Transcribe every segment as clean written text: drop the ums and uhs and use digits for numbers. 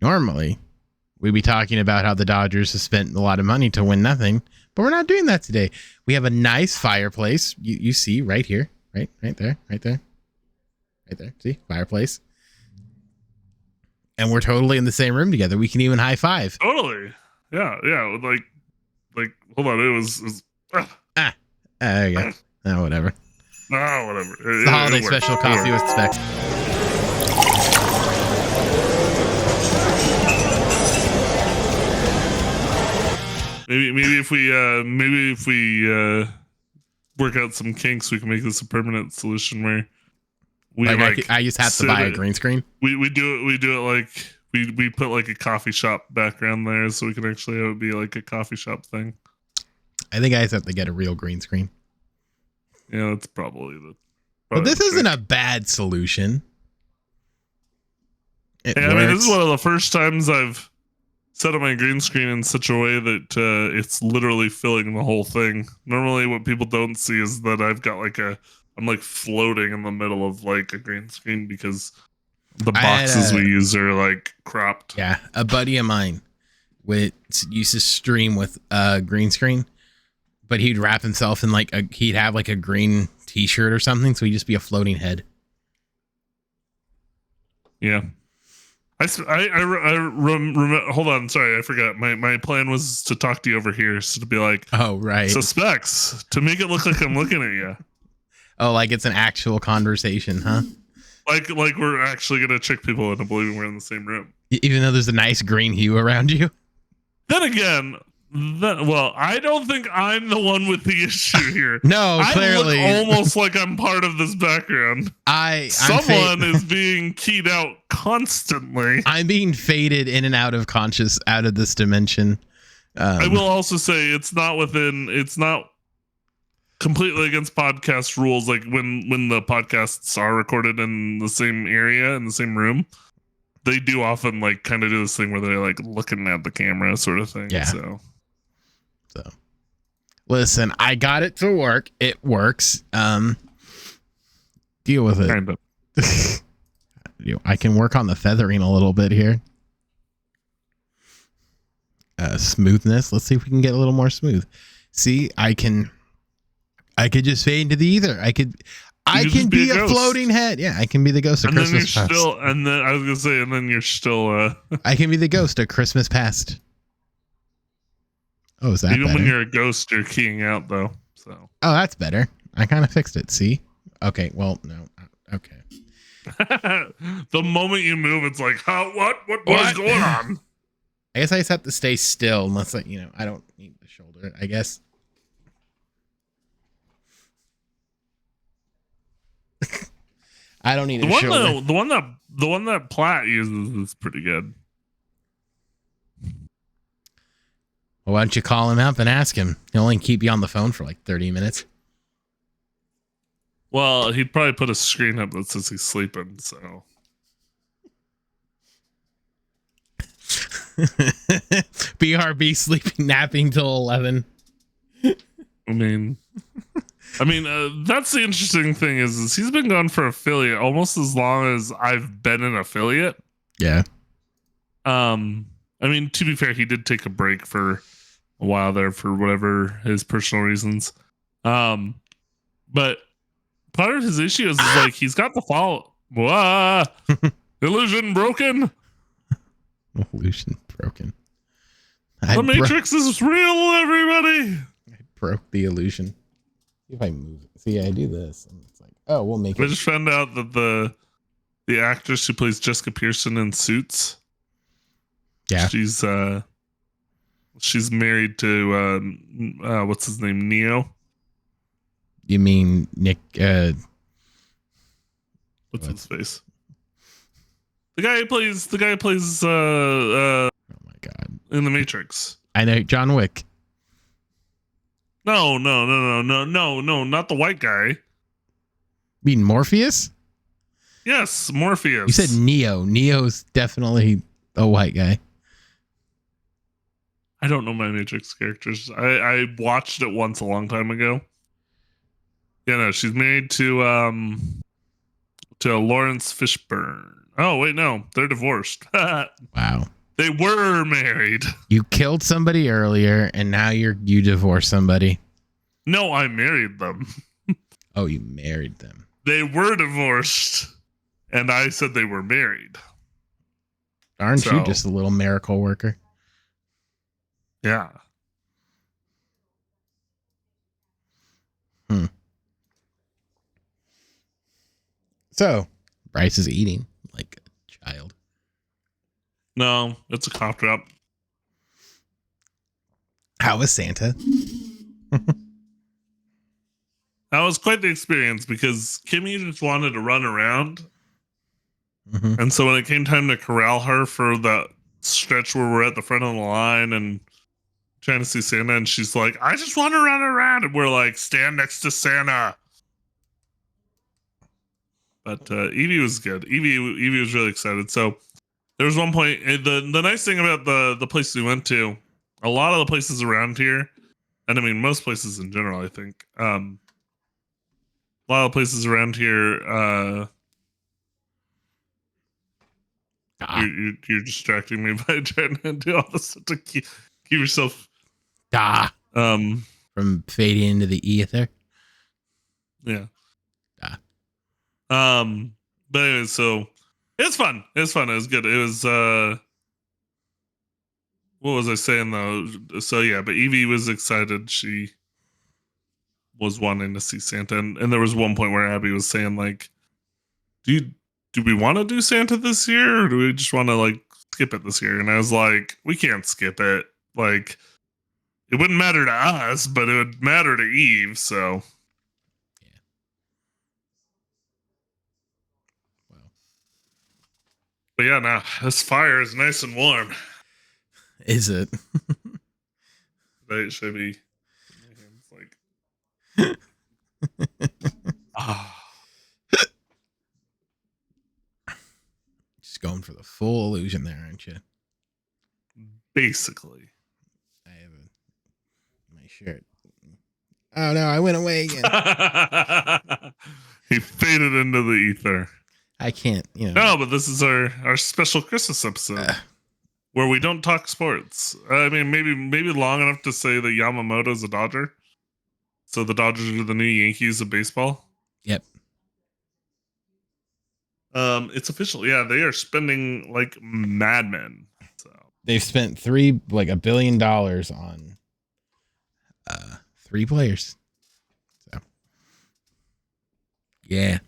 Normally, we'd be talking about how the Dodgers have spent a lot of money to win nothing, but we're not doing that today. We have a nice fireplace. You see right here, right there. See, fireplace. And we're totally in the same room together. We can even high five. Totally. Yeah. Like, hold on. It was there you go. Oh, whatever. Whatever. It's the holiday special coffee with Spects. Maybe if we work out some kinks, we can make this a permanent solution where we I just have to buy a green screen. We do it like we put like a coffee shop background there, so we can actually have it be like a coffee shop thing. I think I just have to get a real green screen. Yeah, that's probably the. But this isn't a bad solution. I mean, this is one of the first times I've set up my green screen in such a way that it's literally filling the whole thing. Normally, what people don't see is that I've got I'm like floating in the middle of like a green screen because the boxes we use are like cropped. Yeah, a buddy of mine used to stream with a green screen, but he'd wrap himself in he'd have like a green t-shirt or something, so he'd just be a floating head. Yeah. Hold on, sorry, I forgot. My plan was to talk to you over here, so to be like, oh right, Specs, to make it look like I'm looking at you. Oh, like it's an actual conversation, huh? Like we're actually gonna trick people into believing we're in the same room, even though there's a nice green hue around you. Then again, I don't think I'm the one with the issue here. No, clearly, I look almost like I'm part of this background. Someone is being keyed out constantly. I'm being faded in and out of this dimension. I will also say it's not completely against podcast rules. Like when the podcasts are recorded in the same area, in the same room, they do often like kind of do this thing where they're like looking at the camera sort of thing. Yeah. So listen, I got it to work. It works. Deal with it. Kind of. I can work on the feathering a little bit here. Smoothness. Let's see if we can get a little more smooth. See, I could just fade into the ether. I can be a floating head. Yeah, I can be the ghost of Christmas past. And then I was gonna say, and then you're still. I can be the ghost of Christmas past. Oh, is that even better? When you're a ghost, you're keying out though. So. Oh, that's better. I kind of fixed it. See? Okay. Well, no. Okay. The moment you move, it's like, what is going on? I guess I just have to stay still unless I don't need the shoulder. I guess. I don't need a shoulder. The one that Platt uses is pretty good. Well, why don't you call him up and ask him? He'll only keep you on the phone for like 30 minutes. Well, he'd probably put a screen up that says he's sleeping, so. BRB sleeping, napping till 11. I mean, that's the interesting thing is he's been gone for affiliate almost as long as I've been an affiliate. Yeah. I mean, to be fair, he did take a break for a while there for whatever his personal reasons. But part of his issue is like he's got the follow. Illusion broken. Illusion broken. The Matrix is real, everybody. I broke the illusion. If I move it. See, I do this, and it's like, oh, we'll make it. I just found out that the actress who plays Jessica Pearson in Suits. Yeah, she's married to what's his name, Neo. You mean Nick? What's his face? The guy who plays. Oh my god! In the Matrix. I know John Wick. No, not the white guy. You mean Morpheus? Yes, Morpheus. You said Neo. Neo's definitely a white guy. I don't know my Matrix characters. I watched it once a long time ago. Yeah, no, she's married to Lawrence Fishburne. Oh, wait, no. They're divorced. Wow. They were married. You killed somebody earlier, and now you divorced somebody. No, I married them. Oh, you married them. They were divorced, and I said they were married. Aren't you just a little miracle worker? Yeah. So, Bryce is eating like a child. No, it's a cough drop. How was Santa? That was quite the experience because Kimmy just wanted to run around. Mm-hmm. And so when it came time to corral her for the stretch where we're at the front of the line and trying to see Santa, and she's like, I just want to run around. And we're like, stand next to Santa. But Evie was good. Evie was really excited. So there was one point. The nice thing about the place we went to, a lot of the places around here, and I mean most places in general, I think, a lot of places around here. You're distracting me by trying to do all this to keep yourself from fading into the ether. Yeah. But anyway, so it's fun. It was good. It was what was I saying though? So yeah, but Evie was excited. She was wanting to see Santa, and there was one point where Abby was saying like, do we want to do Santa this year, or do we just want to like skip it this year? And I was like, we can't skip it. Like, it wouldn't matter to us, but it would matter to Eve. So yeah. Wow. But yeah, now this fire is nice and warm. Is it? Right? Should be. Like, Just going for the full illusion there, aren't you? Basically. I have my shirt. Oh no, I went away again. He faded into the ether. I can't, No, but this is our special Christmas episode where we don't talk sports. I mean, maybe long enough to say that Yamamoto's a Dodger. So the Dodgers are the new Yankees of baseball. Yep. It's official. Yeah, they are spending like madmen. So they've spent $1 billion on 3 players. So yeah.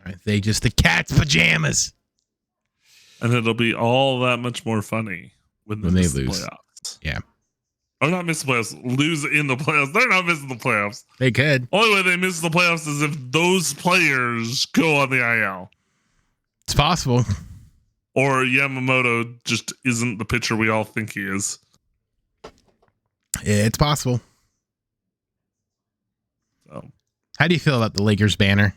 Aren't they just the cat's pajamas? And it'll be all that much more funny when they lose. The playoffs. Yeah. Or not miss the playoffs, lose in the playoffs. They're not missing the playoffs. They could. Only way they miss the playoffs is if those players go on the IL. It's possible. Or Yamamoto just isn't the pitcher we all think he is. It's possible. So, how do you feel about the Lakers banner?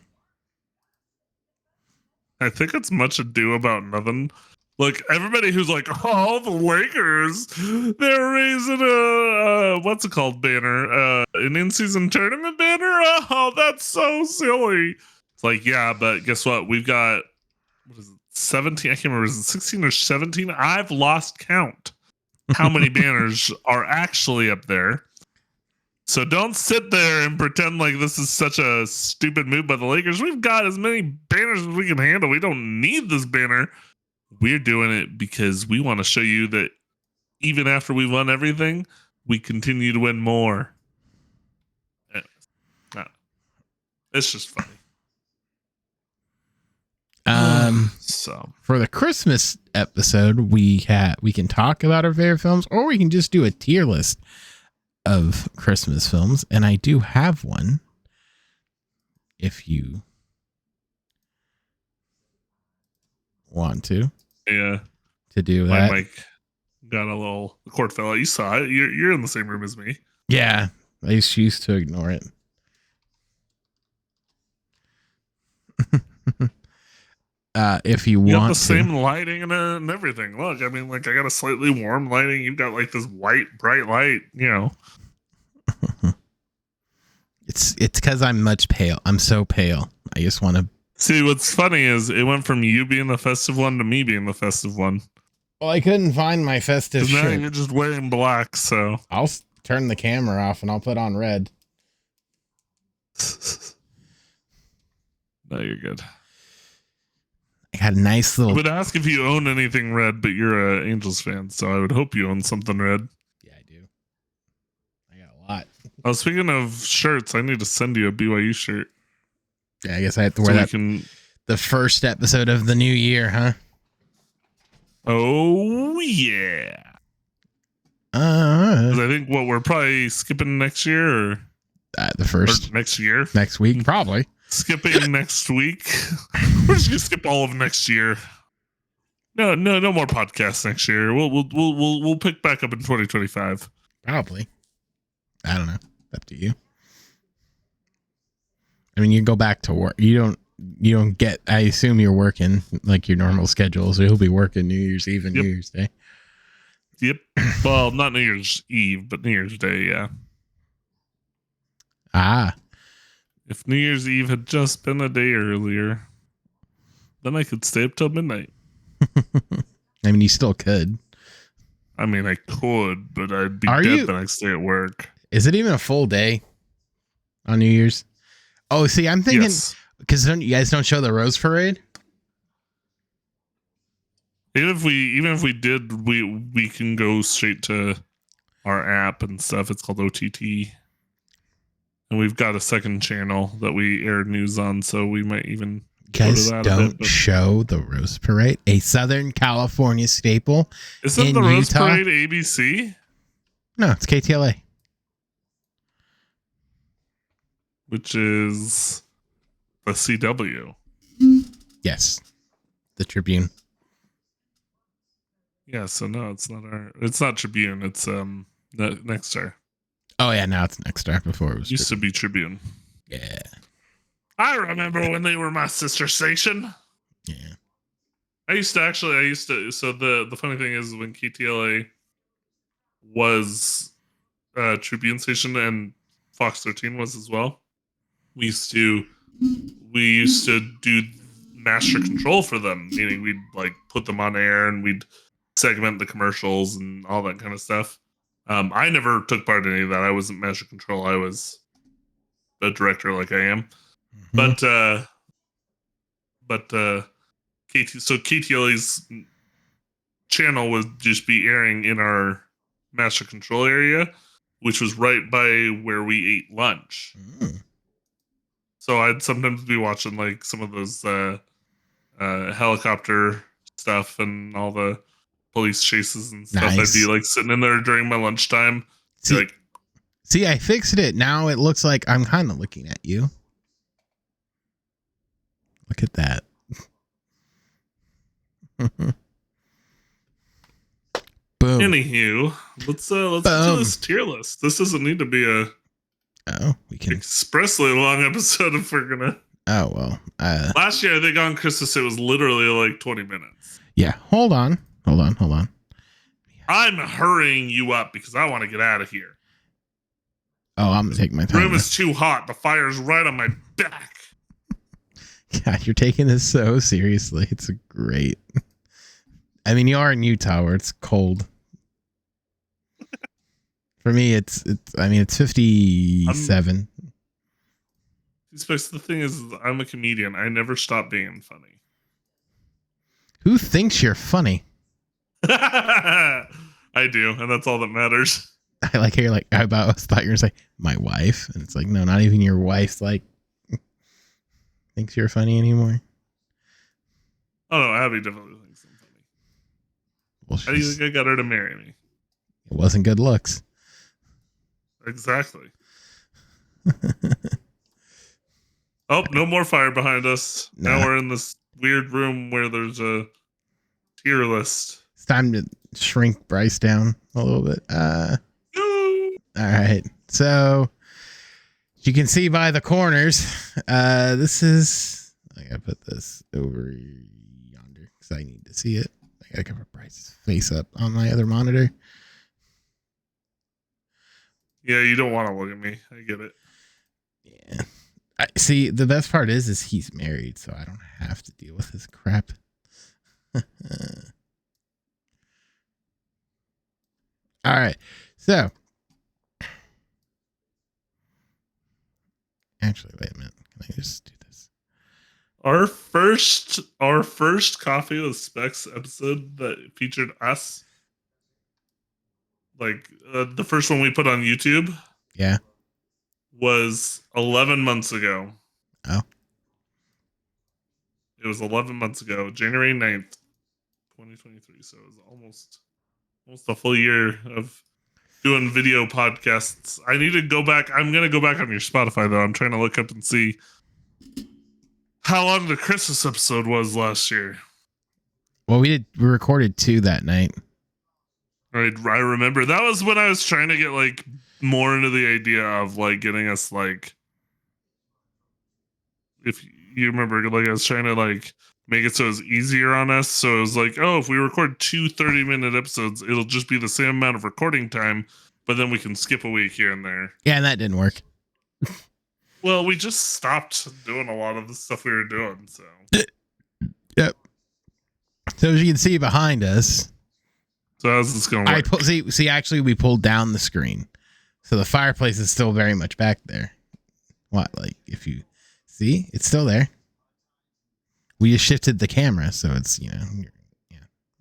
I think it's much ado about nothing. Like, everybody who's like, oh, the Lakers, they're raising a, what's it called, banner? An in-season tournament banner? Oh, that's so silly. It's like, yeah, but guess what? We've got, what is it, 17? I can't remember, is it 16 or 17? I've lost count how many banners are actually up there. So don't sit there and pretend like this is such a stupid move by the Lakers. We've got as many banners as we can handle. We don't need this banner. We're doing it because we want to show you that even after we've won everything, we continue to win more. It's just funny. So for the Christmas episode, we can talk about our favorite films, or we can just do a tier list of Christmas films, and I do have one. If you want to do that. My mic got a little cord fell out. You saw it. You're in the same room as me. Yeah, I used to ignore it. If you want got the same lighting and everything. Look, I mean, like, I got a slightly warm lighting. You've got like this white bright light. It's because I'm much pale. I'm so pale. I just want to See, what's funny is it went from you being the festive one to me being the festive one. Well, I couldn't find my festive Because now shirt. you're just wearing black, so. I'll turn the camera off and I'll put on red. No, you're good. I got a nice I little. would ask if you own anything red, but you're an Angels fan, so I would hope you own something red. Yeah, I do. I got a lot. Oh, speaking of shirts, I need to send you a BYU shirt. Yeah, I guess I have to wear that. The first episode of the new year, huh? Oh yeah. Because I think we're probably skipping next year, or the first or next year, next week, probably. Skipping next week. We're just gonna skip all of next year. No more podcasts next year. We'll pick back up in 2025. Probably. I don't know. Up to you. I mean, you go back to work. You don't get. I assume you're working like your normal schedule, so you'll be working New Year's Eve and Yep. New Year's Day. Yep. Well, not New Year's Eve, but New Year's Day. Yeah. Ah. If New Year's Eve had just been a day earlier, then I could stay up till midnight. I mean, you still could. I mean, I could, but I'd be dead the next day at work. Is it even a full day on New Year's? Oh, see, I'm thinking because you guys don't show the Rose Parade. Even if we did, we can go straight to our app and stuff. It's called OTT. And we've got a second channel that we air news on, so we might even guys don't show the Rose Parade, a Southern California staple. Isn't the Rose Parade ABC? No, it's KTLA, which is the CW. Yes, the Tribune. Yeah, so no, it's not Tribune. It's Next Star. Oh yeah, now it's Next Star. Before it was used to be Tribune. Yeah, I remember when they were my sister station. Yeah, I used to. So the funny thing is, when KTLA was Tribune station and Fox 13 was as well, we used to do master control for them, meaning we'd like put them on air and we'd segment the commercials and all that kind of stuff. I never took part in any of that. I wasn't master control. I was a director like I am. Mm-hmm. But KTLA's channel would just be airing in our master control area, which was right by where we ate lunch. Mm. So I'd sometimes be watching like some of those helicopter stuff and all the police chases and stuff. Nice. I'd be like sitting in there during my lunchtime. See, I fixed it. Now it looks like I'm kind of looking at you. Look at that. Boom. Anywho, let's get to this tier list. This doesn't need to be we can expressly long episode if we're gonna. Oh well. Last year I think on Christmas it was literally like 20 minutes. Yeah. Hold on. I'm hurrying you up because I want to get out of here. Oh, I'm gonna take my time. The room is too hot. The fire's right on my back. God, you're taking this so seriously. It's great. I mean, you are in Utah where it's cold. For me, it's 57. The thing is, I'm a comedian. I never stop being funny. Who thinks you're funny? I do, and that's all that matters. I like how you're like, I thought you were gonna say my wife, and it's like, no, not even your wife's like thinks you're funny anymore. Oh no, Abby definitely thinks I'm funny. Well, how do you think I got her to marry me? It wasn't good looks. Exactly. Oh, no more fire behind us. Now we're in this weird room where there's a tier list. It's time to shrink Bryce down a little bit. All right. So you can see by the corners, this is, I gotta put this over yonder because I need to see it. I gotta cover Bryce's face up on my other monitor. Yeah, you don't want to look at me. I get it. Yeah. See, the best part is he's married, so I don't have to deal with his crap. All right. So, actually, wait a minute. Can I just do this? Our first Coffee with Specs episode that featured us, like the first one we put on YouTube, Yeah. was 11 months ago. Oh. It was 11 months ago, January 9th, 2023. So it was almost a full year of doing video podcasts. I need to go back. I'm going to go back on your Spotify, though. I'm trying to look up and see how long the Christmas episode was last year. Well, we recorded 2 that night. I remember that was when I was trying to get like more into the idea of like getting us like, if you remember, like I was trying to like make it so it was easier on us. So it was like, oh, if we record 2 30-minute episodes, it'll just be the same amount of recording time, but then we can skip a week here and there. Yeah, and that didn't work. Well, we just stopped doing a lot of the stuff we were doing. So yep. So as you can see behind us, so how's this going to work? See, actually, we pulled down the screen, so the fireplace is still very much back there. What, like, if you see, it's still there. We just shifted the camera, so it's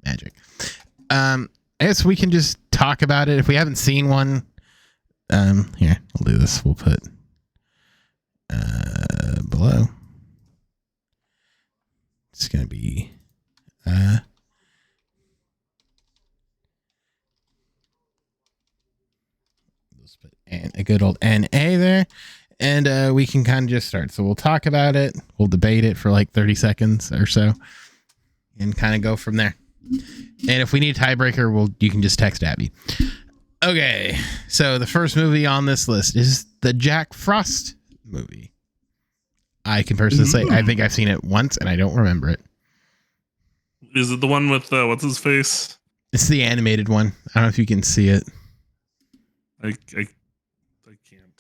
magic. I guess we can just talk about it if we haven't seen one. Here, we'll do this. We'll put below. It's gonna be let's put a good old NA there, and we can kind of just start. So we'll talk about it, we'll debate it for like 30 seconds or so, and kind of go from there. And if we need a tiebreaker, you can just text Abby. Okay, so the first movie on this list is the Jack Frost movie. I can personally say I think I've seen it once and I don't remember it. Is it the one with what's his face? It's the animated one. I don't know if you can see it. I can't.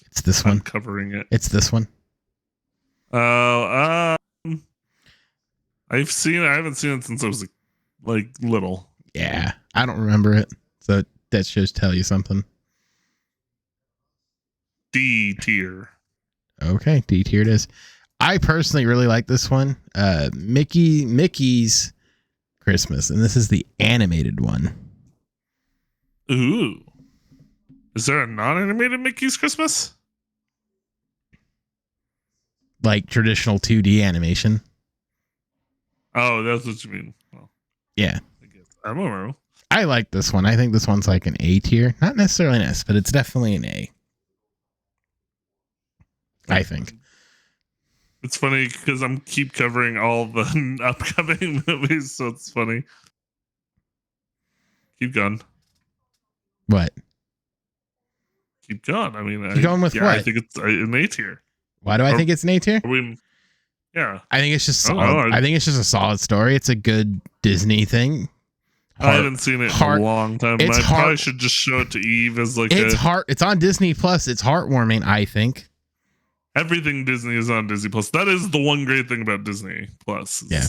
It's this one. I'm covering it. It's this one. Oh, I've seen it. I haven't seen it since I was like little. Yeah, I don't remember it. So that should tell you something. D tier. Okay, D tier it is. I personally really like this one. Mickey's Christmas, and this is the animated one. Ooh. Is there a non-animated Mickey's Christmas? Like traditional 2D animation. Oh, that's what you mean. Well, yeah. I guess. I don't know. I like this one. I think this one's like an A tier. Not necessarily an S, but it's definitely an A. I think. It's funny because I'm keep covering all the upcoming movies, so it's funny. Keep going. What? Keep going. I mean, keep going with what? I think it's an A tier. Why do I think it's an A tier? Yeah. I think it's just solid. I think it's just a solid story. It's a good Disney thing. I haven't seen it in a long time. I probably should just show it to Eve as like It's on Disney Plus. It's heartwarming, I think. Everything Disney is on Disney Plus. That is the one great thing about Disney Plus. Yeah.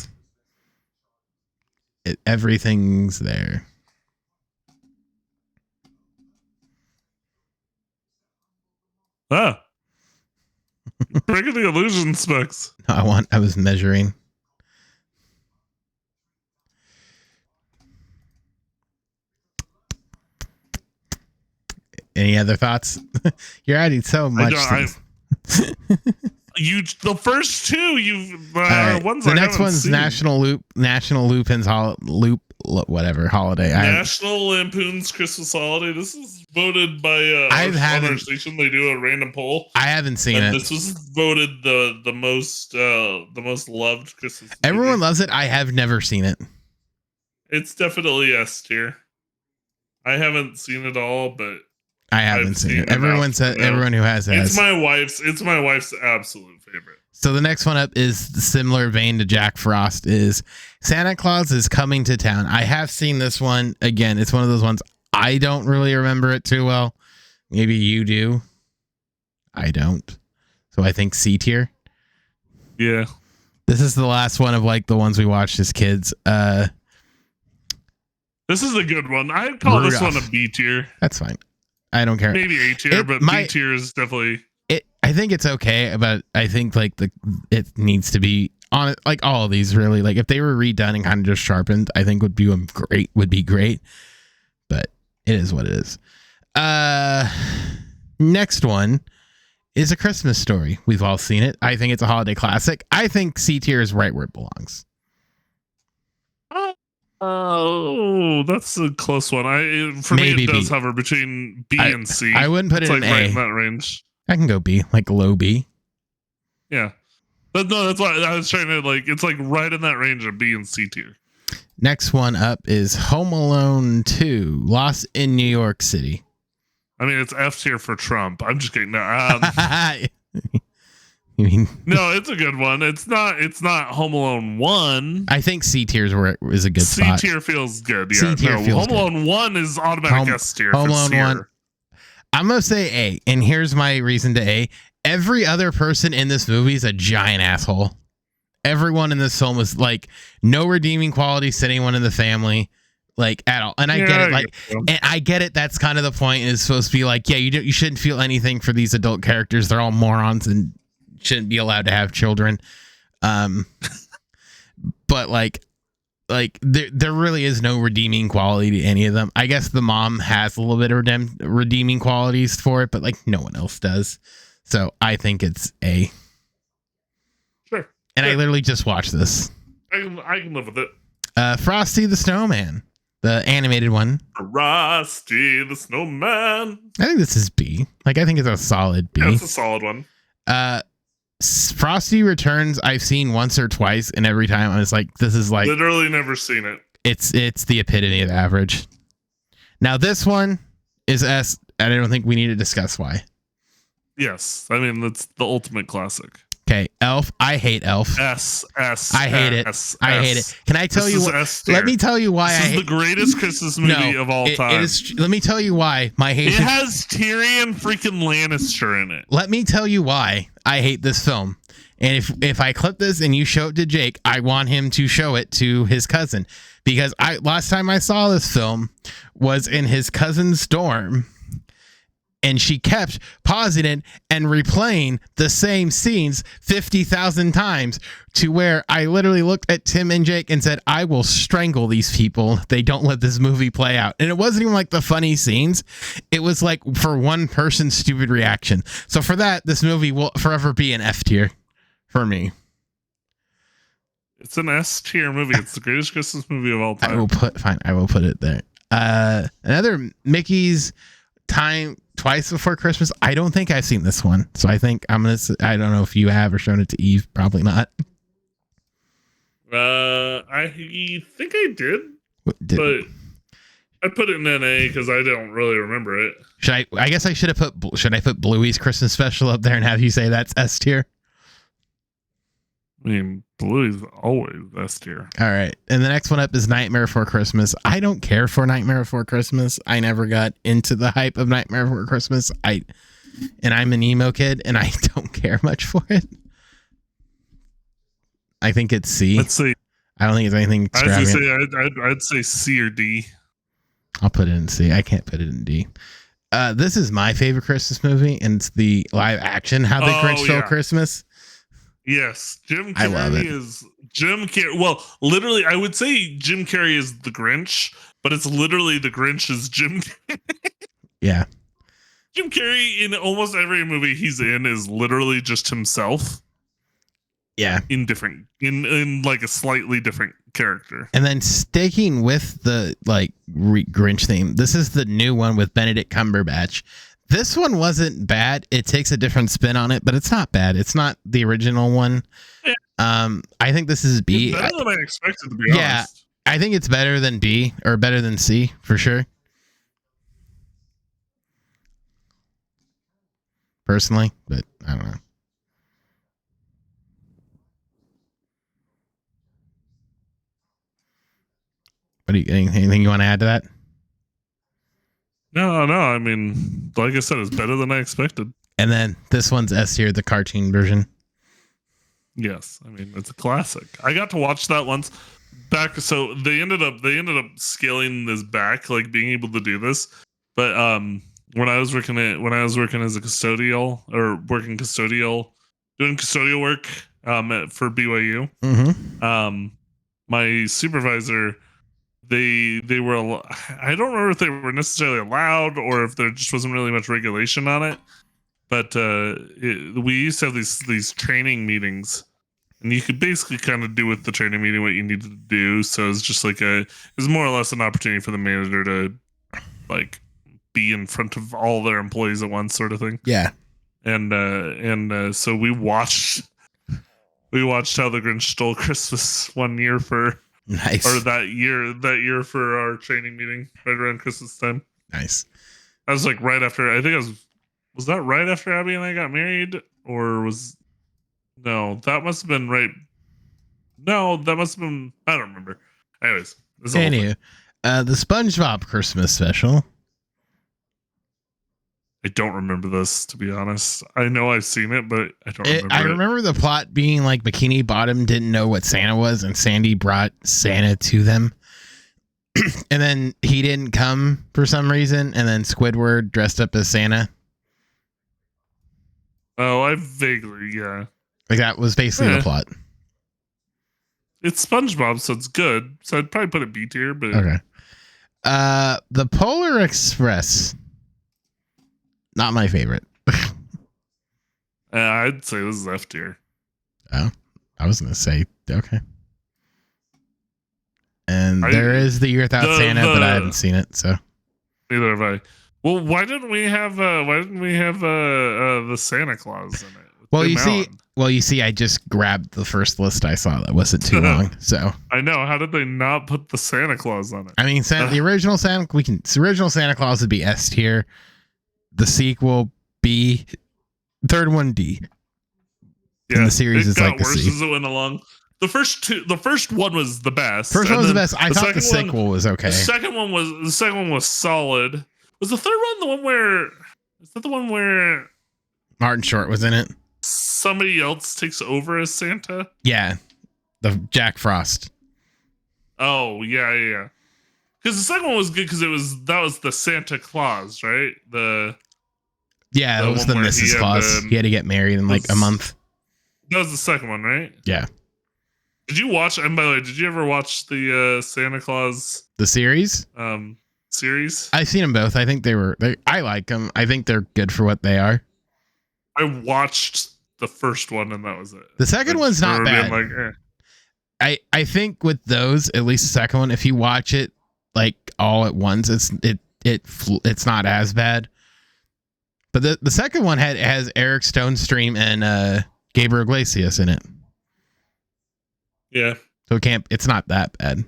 Everything's there. Ah. Breaking the illusion, Specs. No, I was measuring. Any other thoughts? You're adding so much. The first 2 right. ones the I next one's seen. National Lampoon's holiday. National Lampoon's Christmas Holiday. This is voted by on our station. They do a random poll. I haven't seen it. This was voted the most loved Christmas movie. Everyone loves it. I have never seen it. It's definitely S tier. I haven't seen it all, but I haven't seen it. Everyone who has it. It's my wife's absolute favorite. So the next one up is similar vein to Jack Frost. Is Santa Claus is Coming to Town. I have seen this one. Again, it's one of those ones I don't really remember it too well. Maybe you do. I don't. So I think C tier. Yeah. This is the last one of like the ones we watched as kids. This is a good one. I'd call this one a Rudolph. B tier. That's fine. I don't care. Maybe A tier, but B tier is definitely. I think it's okay, but I think like it needs to be on it. Like all of these, really. Like if they were redone and kind of just sharpened, I think would be great. But it is what it is. Next one is A Christmas Story. We've all seen it. I think it's a holiday classic. I think C tier is right where it belongs. Oh, that's a close one. For Maybe me, it does B. hover between B and C. I wouldn't put it in like right A. in that range. I can go B, like low B. Yeah, but no, that's why I was trying to like. It's like right in that range of B and C tier. Next one up is Home Alone 2, Lost in New York City. I mean, it's F tier for Trump. I'm just kidding. No, You mean no, it's a good one. It's not Home Alone 1. I think C tier is a good spot. C tier feels good. C Yeah, tier no, feels Home Alone 1 is automatic S tier. Home Alone 1. I'm going to say A, and here's my reason to A. Every other person in this movie is a giant asshole. Everyone in this film is like no redeeming qualities to anyone in the family, like at all. And I get it, like, and I get it. That's kind of the point. Is supposed to be like, yeah, you shouldn't feel anything for these adult characters. They're all morons and shouldn't be allowed to have children. But like there really is no redeeming quality to any of them. I guess the mom has a little bit of redeeming qualities for it, but like no one else does. So I think it's A. Sure. And I literally just watched this. I can live with it. Frosty the Snowman, the animated one. Frosty the Snowman. I think this is B. Like I think it's a solid B. Yeah, it's a solid one. Frosty Returns I've seen once or twice, and every time I was like, this is like literally never seen it. It's the epitome of average. Now this one is S, and I don't think we need to discuss why. Yes, I mean that's the ultimate classic. Okay, Elf. I hate Elf. S. I hate it. I hate it. Can I tell you? Let me tell you why. This is the greatest Christmas movie of all time. Let me tell you why my hate. It has Tyrion freaking Lannister in it. Let me tell you why I hate this film. And if I clip this and you show it to Jake, I want him to show it to his cousin, because last time I saw this film was in his cousin's dorm. And she kept pausing it and replaying the same scenes 50,000 times, to where I literally looked at Tim and Jake and said, I will strangle these people if they don't let this movie play out. And it wasn't even like the funny scenes. It was like for one person's stupid reaction. So for that, this movie will forever be an F tier for me. It's an S tier movie. It's the greatest Christmas movie of all time. I will put it there. Another Mickey's Time Twice Before Christmas. I don't think I've seen this one, so I think I don't know if you have or shown it to Eve. Probably not. I think I did, but I put it in NA because I don't really remember it. I guess I should have should I put Bluey's Christmas Special up there and have you say that's S tier? I mean, Bluey's always S tier. All right. And the next one up is Nightmare Before Christmas. I don't care for Nightmare Before Christmas. I never got into the hype of Nightmare Before Christmas. I'm an emo kid and I don't care much for it. I think it's C. Let's see. I don't think it's anything extravagant. I'd say C or D. I'll put it in C. I can't put it in D. This is my favorite Christmas movie, and it's the live action How the Grinch Stole Christmas. Yes, Jim Carrey I love it. is Jim Carrey. Well, literally, I would say Jim Carrey is the Grinch, but it's literally the Grinch is Jim Carrey. Yeah. Jim Carrey in almost every movie he's in is literally just himself. Yeah. In like a slightly different character. And then sticking with the like Grinch theme, this is the new one with Benedict Cumberbatch. This one wasn't bad. It takes a different spin on it, but it's not bad. It's not the original one. Yeah. I think this is B. It's better than I expected, to be honest. I think it's better than B or better than C for sure. Personally, but I don't know. What do you anything you want to add to that? No. I mean, like I said, it's better than I expected. And then this one's S tier, the cartoon version. Yes, I mean it's a classic. I got to watch that once back. So they ended up scaling this back, like being able to do this. But when I was working as a custodial or working custodial, doing custodial work for BYU, my supervisor, they were I don't remember if they were necessarily allowed or if there just wasn't really much regulation on it. But we used to have these training meetings, and you could basically kind of do with the training meeting what you needed to do. So it's just like it was more or less an opportunity for the manager to like be in front of all their employees at once, sort of thing. Yeah. And so we watched How the Grinch Stole Christmas one year for Nice. or that year for our training meeting right around Christmas time. Nice. I was like right after. I think was that right after Abby and I got married, or that must have been right. No, that must have been. I don't remember. Anyways, the SpongeBob Christmas special. I don't remember this, to be honest. I know I've seen it, but I don't remember. I remember the plot being like Bikini Bottom didn't know what Santa was, and Sandy brought Santa to them. And then he didn't come for some reason, and then Squidward dressed up as Santa. Oh, I vaguely, yeah. Like that was basically the plot. It's SpongeBob, so it's good. So I'd probably put it B tier, but okay. The Polar Express. Not my favorite. I'd say this is F tier. Oh, I was going to say, okay. And there is The Year Without Santa, but I haven't seen it, so. Neither have I. Well, why didn't we have the Santa Claus in it? Well, you see, I just grabbed the first list I saw that wasn't too long, so. I know. How did they not put the Santa Claus on it? I mean, the original Santa Claus would be S tier. The sequel B, third one D. Yeah, and the series is like the worse C. as it went along. The first one was the best. First one was the best. I thought the sequel was okay. The second one was solid. Was the third one the one where? Is that the one where Martin Short was in it? Somebody else takes over as Santa. Yeah, the Jack Frost. Oh yeah. Because the second one was good because that was the Santa Claus, right? That was the Mrs. Claus. He had to get married in like a month. That was the second one, right? Yeah. Did you watch? And by the way, did you ever watch the Santa Claus series? Series. I've seen them both. I think I like them. I think they're good for what they are. I watched the first one and that was it. The second one's not bad. Like, eh. I think with those, at least the second one, if you watch it like all at once, it's not as bad. But the second one has Eric Stonestream and Gabriel Iglesias in it. Yeah. So it's not that bad.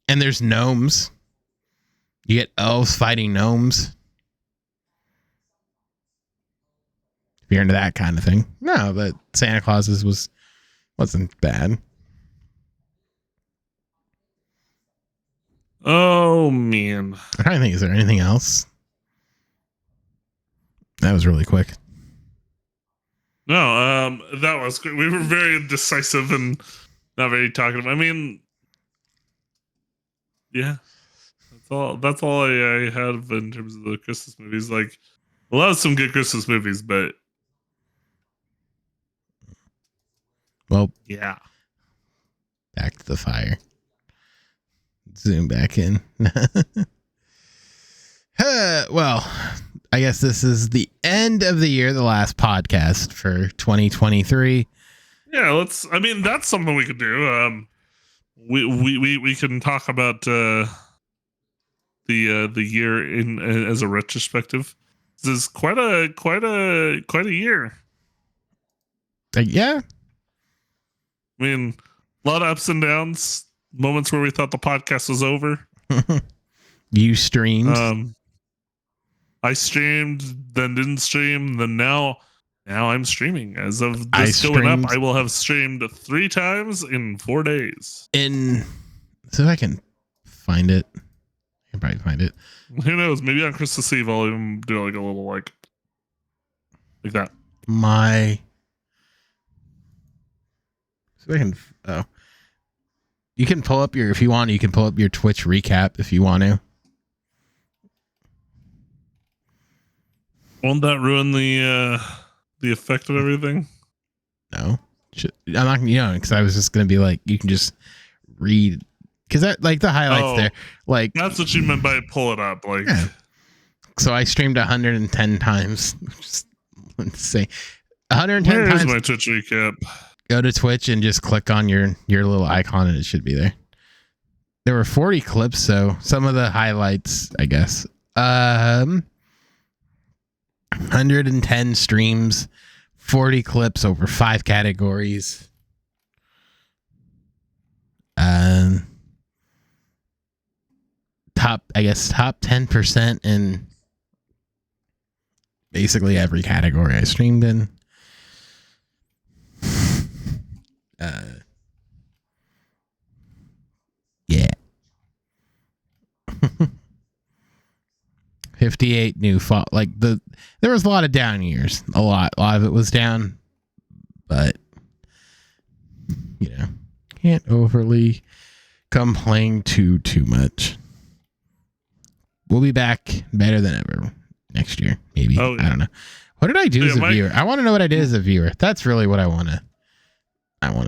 And there's gnomes. You get elves fighting gnomes. If you're into that kind of thing. No, but Santa Claus's wasn't bad. Oh man. I'm trying to think, is there anything else? That was really quick. No, that was good. We were very decisive and not very talkative. I mean, yeah, that's all I have in terms of the Christmas movies. Like, a lot of some good Christmas movies, but well, yeah. Back to the fire. Zoom back in. Well, I guess this is the end of the year, the last podcast for 2023. Yeah, that's something we could do. We can talk about the year in as a retrospective. This is quite a year. Yeah. I mean, a lot of ups and downs. Moments where we thought the podcast was over. You streamed. I streamed, then didn't stream, then now I'm streaming. As of this going up, I will have streamed 3 times in 4 days. So if I can find it. I can probably find it. Who knows? Maybe on Christmas Eve I'll even do like a little like that. My So I can, oh, you can pull up if you want, you can pull up your Twitch recap if you want to. Won't that ruin the effect of everything? No, I'm not gonna, because I was just gonna be like, you can just read, because that, like, the highlights there, like, that's what you meant by pull it up, like. Yeah. So I streamed 110 times. Just say 110 Where times. Is my Twitch recap? Go to Twitch and just click on your little icon, and it should be there. There were 40 clips, so some of the highlights, I guess. 110 streams, 40 clips over 5 categories. Top 10% in basically every category I streamed in. Yeah. 58 new fall. Like, there was a lot of down years. A lot of it was down, but can't overly complain too much. We'll be back better than ever next year, maybe. Oh, yeah. I don't know. What did I do as a viewer? I want to know what I did as a viewer. That's really what I want to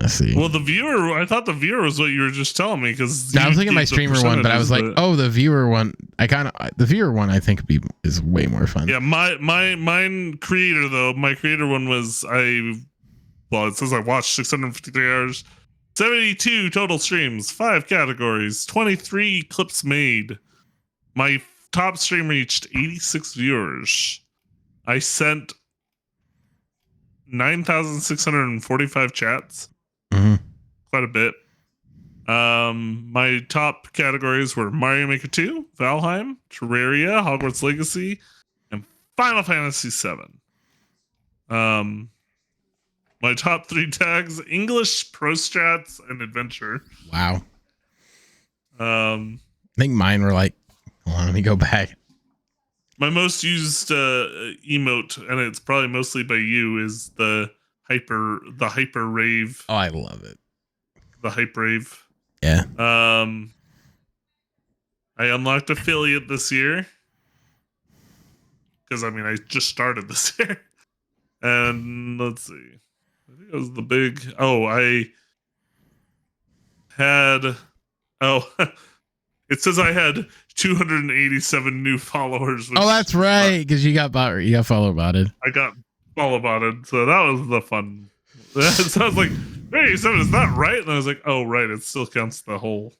see. Well, I thought the viewer was what you were just telling me, because I was thinking my streamer one, but I was like, oh, the viewer one. The viewer one I think is way more fun. Yeah, mine creator though. My creator one was it says I watched 653 hours, 72 total streams, 5 categories, 23 clips made. My top stream reached 86 viewers. I sent 9,645 chats. Mm-hmm. Quite a bit. My top categories were Mario Maker 2, Valheim, Terraria, Hogwarts Legacy, and Final Fantasy VII. My top 3 tags: English, Pro Strats, and Adventure. Wow. I think mine were like, hold on, let me go back. My most used emote, and it's probably mostly by you, is the hyper rave. Oh, I love it. The hype rave. Yeah. I unlocked affiliate this year because I just started this year. And let's see. I think it was the big. Oh, I had. Oh, it says I had 287 new followers. Oh, that's right, because you got follow botted. I got follow botted, so that was the fun. So I was like, hey, is that right? And I was like, oh, right, it still counts the whole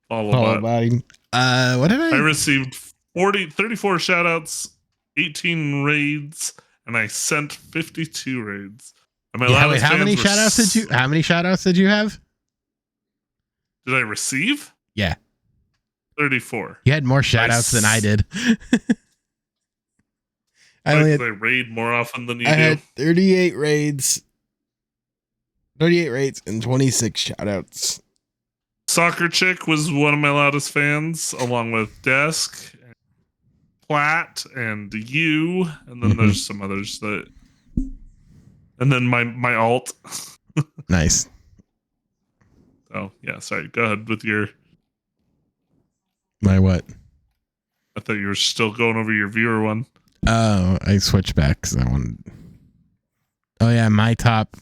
follow botting. What did I received 34 shoutouts, 18 raids, and I sent 52 raids. And how many shoutouts did you have? Did I receive? Yeah. 34. You had more shoutouts than I did. I raid more often than you do. I had 38 raids and 26 shoutouts. Soccer Chick was one of my loudest fans, along with Desk, and Platt, and you, and then there's some others that, and then my alt. Nice. Oh yeah, sorry. Go ahead with your. My what? I thought you were still going over your viewer one. Oh, I switched back because I wanted. Oh yeah, my top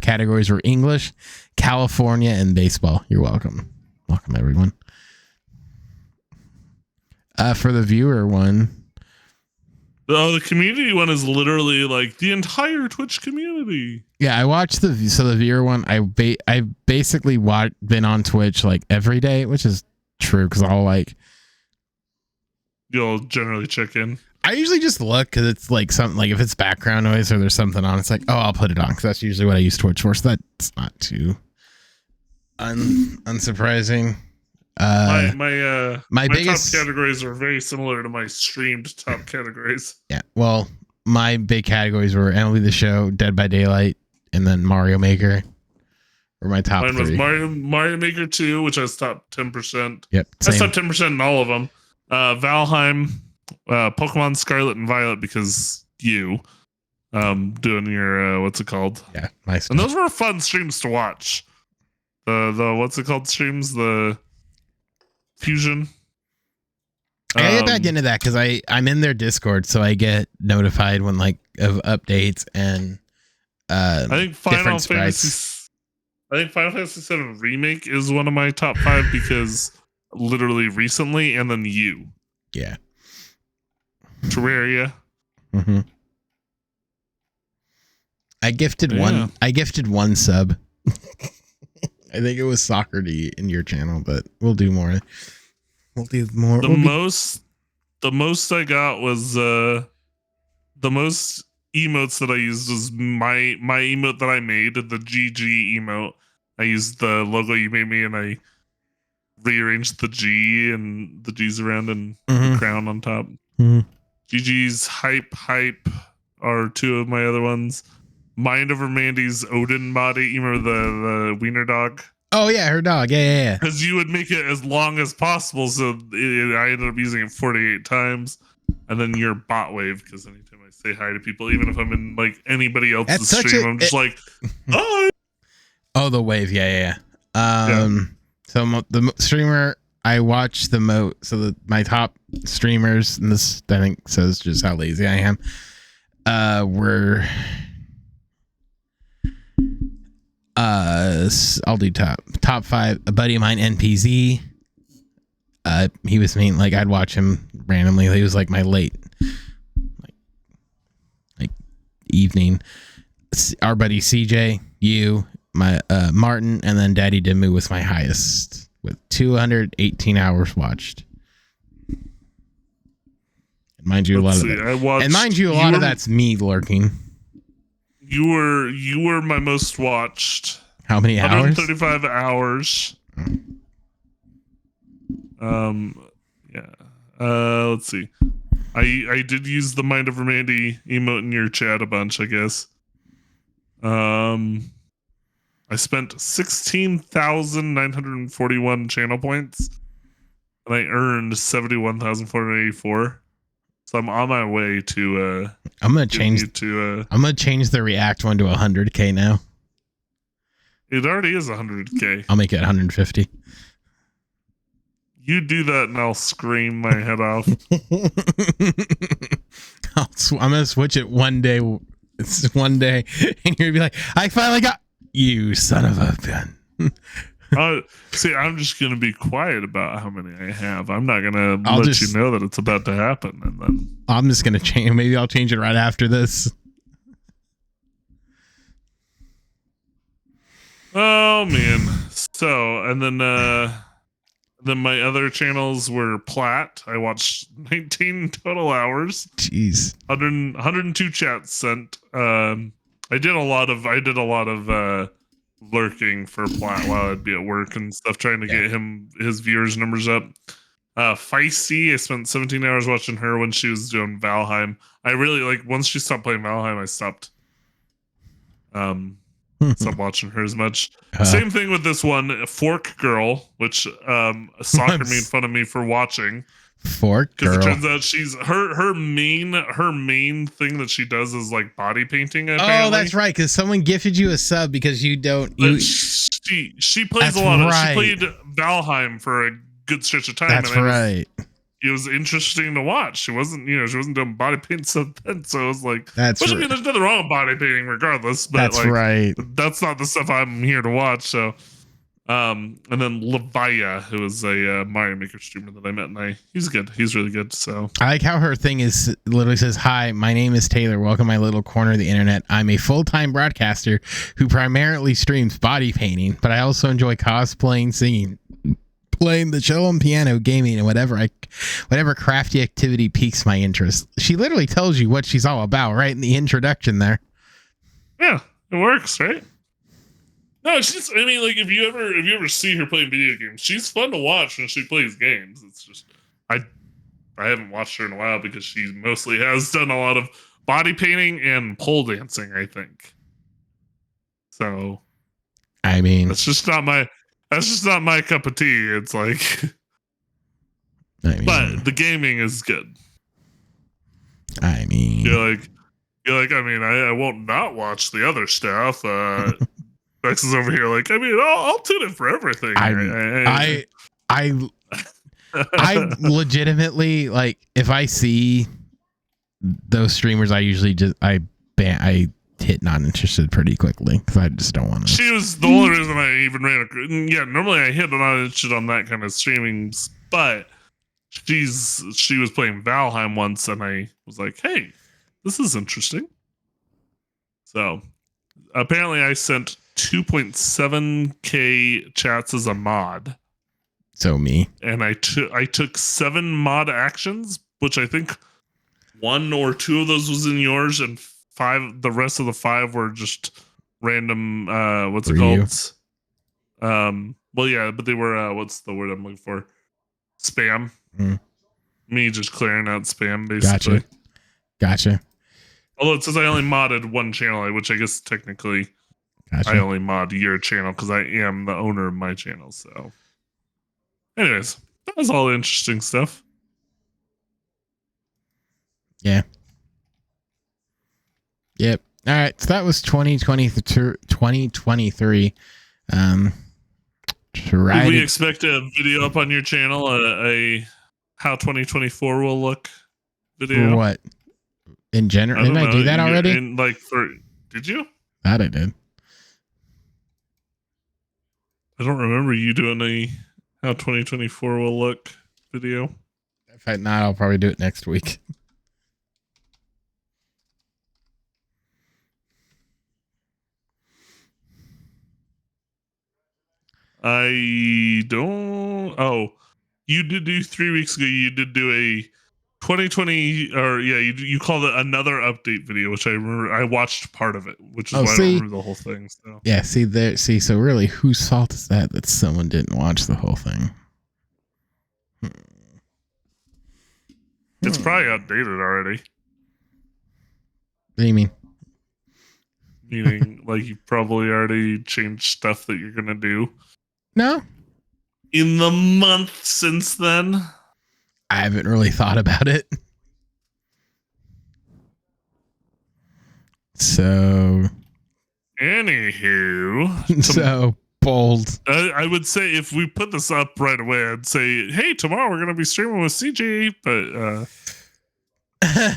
categories were English, California, and baseball. You're welcome. Welcome, everyone. For the viewer one. Oh, the community one is literally like the entire Twitch community. Yeah, I watched the viewer one. I basically been on Twitch like every day, which is true because you'll generally check in. I usually just look because it's like something, like if it's background noise or there's something on, it's like, oh, I'll put it on because that's usually what I use Twitch for. So that's not too unsurprising. My biggest top categories are very similar to my streamed top categories. Yeah, well, my big categories were Emily the Show, Dead by Daylight, and then Mario Maker. Were my top 3. Mine was Mario Maker 2, which has top 10%. Yep, that's top 10% in all of them. Valheim, Pokemon Scarlet and Violet because you. doing your what's it called? Yeah, my stuff. And those were fun streams to watch. The what's it called streams? The Fusion. I gotta get back into that because I'm in their Discord, so I get notified when like of updates and I think Final Fantasy 7 Remake is one of my top 5 because literally recently, and then you. Yeah. Terraria. Mm-hmm. I gifted one sub. I think it was Soccer D in your channel, but we'll do more. We'll do more. The most I got was the most emotes that I used was my emote that I made, the GG emote. I used the logo you made me, and I rearranged the G and the G's around and the crown on top. GG's hype are 2 of my other ones. Mind Over Mandy's Odin body. You remember the wiener dog? Oh yeah, her dog. Yeah. Because you would make it as long as possible, so I ended up using it 48 times. And then your bot wave, because anytime I say hi to people, even if I'm in like anybody else's stream, I'm just like, hi. Oh, the wave. Yeah. So the streamer I watch the most. So my top streamers, and this I think says just how lazy I am. Were I'll do top 5. A buddy of mine, NPZ. He was mean. Like I'd watch him randomly. He was like my late, like evening. Our buddy CJ, you, my Martin, and then Daddy Dimu was my highest with 218 hours watched. And mind you, a lot of that's me lurking. You were my most watched. How many hours? 135 hours. Yeah. Let's see. I did use the Mind Over Mandy emote in your chat a bunch, I guess. I spent 16,941 channel points, and I earned 71,484. So I'm on my way to. I'm gonna change the React one to 100K now. It already is 100K. I'll make it 150. You do that, and I'll scream my head off. I'm gonna switch it one day. It's one day, and you're gonna be like, "I finally got you, son of a gun." See, I'm just gonna be quiet about how many I have. I'm not gonna let you know that it's about to happen, and then I'm just gonna change. Maybe I'll change it right after this. Oh man! So, and then my other channels were Plat. I watched 19 total hours. Jeez. 102 chats sent. I did a lot of lurking for Plat while I'd be at work and stuff, trying to get his viewers numbers up. Feisty, I spent 17 hours watching her when she was doing Valheim. I really once she stopped playing Valheim, I stopped watching her as much. Same thing with this one, Fork Girl, which Soccer made fun of me for watching. Fork Girl. Because it turns out she's her main thing that she does is like body painting. Apparently. Oh, that's right. Because someone gifted you a sub because you don't. She plays a lot of. She played Valheim for a good stretch of time. That's right. It was interesting to watch. She wasn't doing body paint stuff then, so it was like, that's right. I mean, there's nothing wrong with body painting, regardless. But that's right. That's not the stuff I'm here to watch. So, and then Levia, who is a Mario Maker streamer that I met, and he's good. He's really good. So I like how her thing is literally says, "Hi, my name is Taylor. Welcome to my little corner of the internet. I'm a full-time broadcaster who primarily streams body painting, but I also enjoy cosplaying, singing, playing the cello and piano, gaming, and whatever crafty activity piques my interest." She literally tells you what she's all about right in the introduction there. Yeah, it works, right? No, she's. I mean, if you ever see her playing video games, she's fun to watch when she plays games. It's just I haven't watched her in a while because she mostly has done a lot of body painting and pole dancing, I think. So, I mean, that's just not my cup of tea. It's like, but the gaming is good. I mean, you're like, You're like, I mean, I won't not watch the other stuff. Bex is over here like, I mean, I'll tune in for everything. I legitimately, like, if I see those streamers, I usually just I hit not interested pretty quickly because I just don't want to. She was the only reason I even ran a. Yeah, normally I hit not interested on that kind of streaming, but she was playing Valheim once, and I was like, hey, this is interesting. So apparently, I sent 2.7K chats as a mod. So me. And I took 7 mod actions, which I think 1 or 2 of those was in yours, and 5. The rest of the 5 were just random. What's it called? Well, yeah, but they were. What's the word I'm looking for? Spam. Mm. Me just clearing out spam, basically. Gotcha. Although it says I only modded 1 channel, which I guess technically I only mod your channel because I am the owner of my channel. So, anyways, that was all interesting stuff. Yeah. Yep. All right. So that was 2023. Did we expect a video up on your channel? A how 2024 will look video? For what? In general, didn't I do that already? Did you? That I did. I don't remember you doing a how 2024 will look video. If not, I'll probably do it next week. I don't. Oh, you did do 3 weeks ago. You did do a 2020, or yeah, you called it another update video, which I remember. I watched part of it, which is why I don't remember the whole thing. So yeah, so really, whose fault is that someone didn't watch the whole thing? It's probably outdated already. What do you mean? Meaning, like, you probably already changed stuff that you're gonna do. No. In the month since then, I haven't really thought about it. So, anywho, so bold. I would say if we put this up right away, I'd say, hey, tomorrow we're gonna be streaming with CJ, but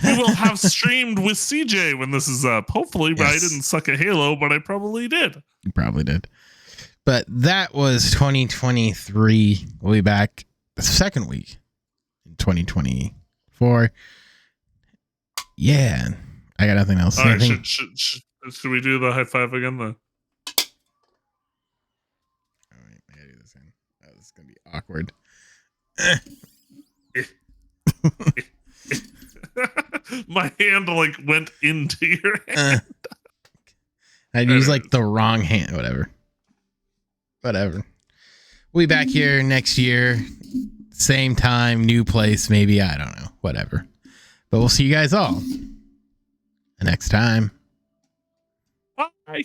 we will have streamed with CJ when this is up. Hopefully, yes. I didn't suck at Halo, but I probably did. You probably did. But that was 2023. We'll be back the second week in 2024. Yeah, I got nothing else. All right, should we do the high five again? All right, I gotta do this again. Oh, this is gonna be awkward. My hand like went into your hand. I'd use like the wrong hand. Whatever. We'll be back here next year. Same time, new place, maybe. I don't know. Whatever. But we'll see you guys all next time. Bye.